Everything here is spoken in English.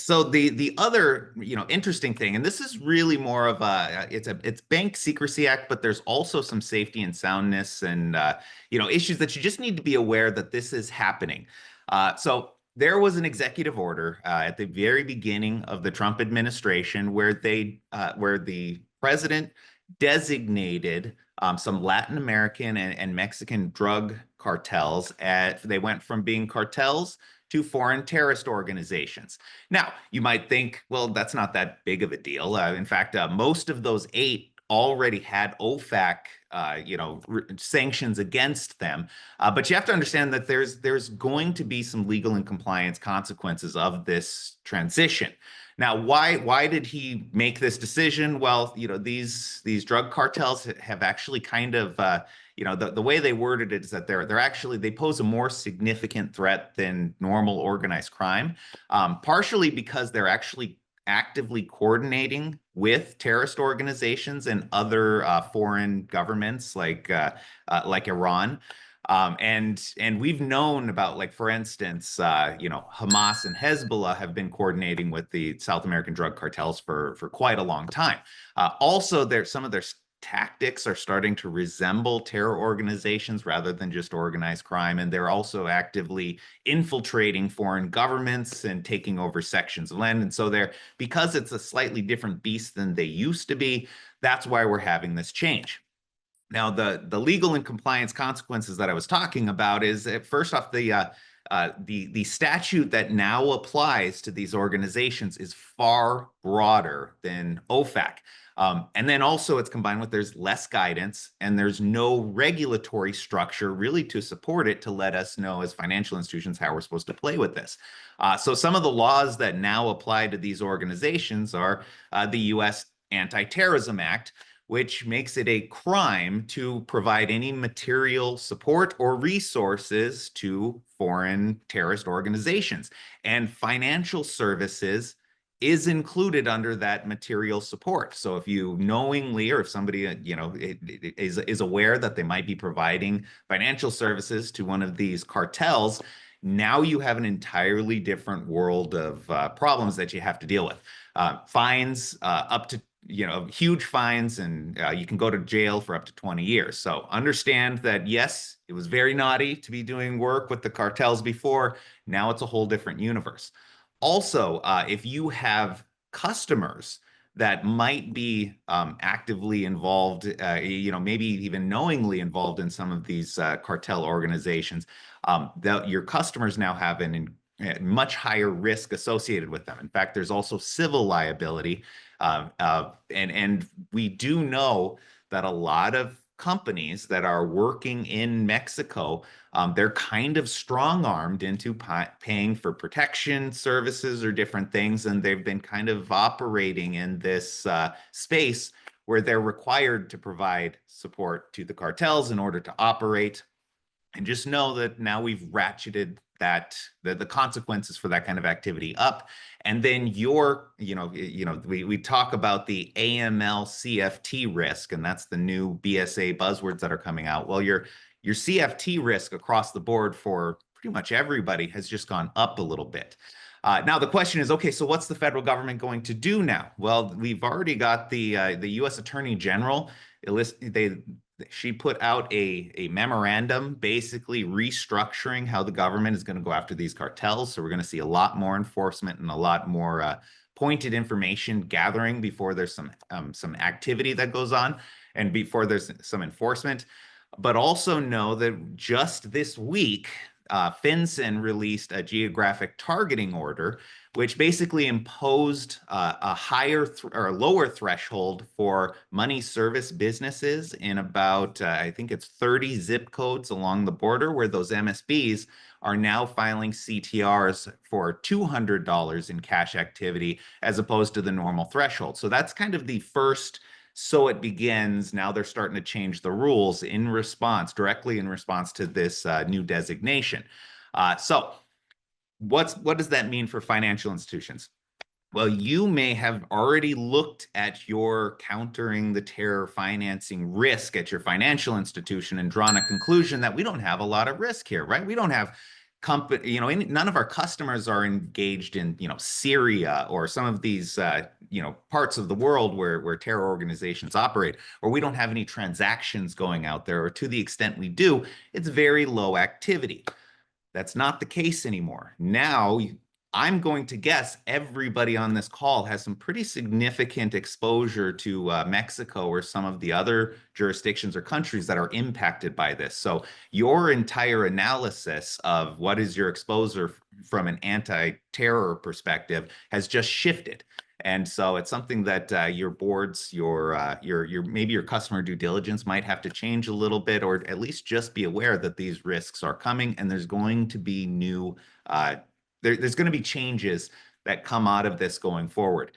So the other interesting thing, and this is really more of a it's Bank Secrecy Act, but there's also some safety and soundness and issues that you just need to be aware that this is happening. So there was an executive order at the very beginning of the Trump administration where the president designated some Latin American and Mexican drug cartels. They went from being cartels to foreign terrorist organizations. Now, you might think, well, that's not that big of a deal. In fact, most of those eight already had OFAC, sanctions against them. But you have to understand that there's going to be some legal and compliance consequences of this transition. Now, why did he make this decision? Well, these drug cartels have actually kind of the way they worded it is that they pose a more significant threat than normal organized crime, partially because they're actually actively coordinating with terrorist organizations and other foreign governments like Iran. And we've known about, like, for instance, Hamas and Hezbollah have been coordinating with the South American drug cartels for quite a long time. Also, some of their tactics are starting to resemble terror organizations rather than just organized crime, and they're also actively infiltrating foreign governments and taking over sections of land. And so because it's a slightly different beast than they used to be, that's why we're having this change. Now, the legal and compliance consequences that I was talking about is, first off, the statute that now applies to these organizations is far broader than OFAC. And then also it's combined with, there's less guidance and there's no regulatory structure really to support it, to let us know as financial institutions how we're supposed to play with this. So some of the laws that now apply to these organizations are the US Anti-Terrorism Act, which makes it a crime to provide any material support or resources to foreign terrorist organizations. And financial services is included under that material support. So if you knowingly, or if somebody is aware that they might be providing financial services to one of these cartels, now you have an entirely different world of problems that you have to deal with. Fines up to huge fines, and you can go to jail for up to 20 years. So understand that, yes, it was very naughty to be doing work with the cartels before. Now it's a whole different universe. Also, if you have customers that might be actively involved, maybe even knowingly involved in some of these cartel organizations, your customers now have a much higher risk associated with them. In fact, there's also civil liability. And we do know that a lot of companies that are working in Mexico, they're kind of strong-armed into paying for protection services or different things, and they've been kind of operating in this space where they're required to provide support to the cartels in order to operate. And just know that now we've ratcheted the consequences for that kind of activity up. And then we talk about the AML CFT risk, and that's the new BSA buzzwords that are coming out. Well, your CFT risk across the board for pretty much everybody has just gone up a little bit. Now the question is, okay, so what's the federal government going to do now? Well, we've already got the U.S. Attorney General. She put out a memorandum basically restructuring how the government is going to go after these cartels. So we're going to see a lot more enforcement and a lot more pointed information gathering before there's some activity that goes on and before there's some enforcement. But also know that just this week, FinCEN released a geographic targeting order, which basically imposed a higher or lower threshold for money service businesses in about, I think it's 30 zip codes along the border, where those MSBs are now filing CTRs for $200 in cash activity as opposed to the normal threshold. So that's kind of the first. So it begins. Now they're starting to change the rules directly in response to this new designation. So what does that mean for financial institutions? Well, you may have already looked at your countering the terror financing risk at your financial institution and drawn a conclusion that we don't have a lot of risk here, right? We don't have company, none of our customers are engaged in, Syria or some of these, parts of the world where terror organizations operate, or we don't have any transactions going out there, or to the extent we do, it's very low activity. That's not the case anymore. Now, I'm going to guess everybody on this call has some pretty significant exposure to Mexico or some of the other jurisdictions or countries that are impacted by this. So, your entire analysis of what is your exposure from an anti-terror perspective has just shifted. And so it's something that your boards, your maybe your customer due diligence might have to change a little bit, or at least just be aware that these risks are coming, and there's going to be new, there's going to be changes that come out of this going forward.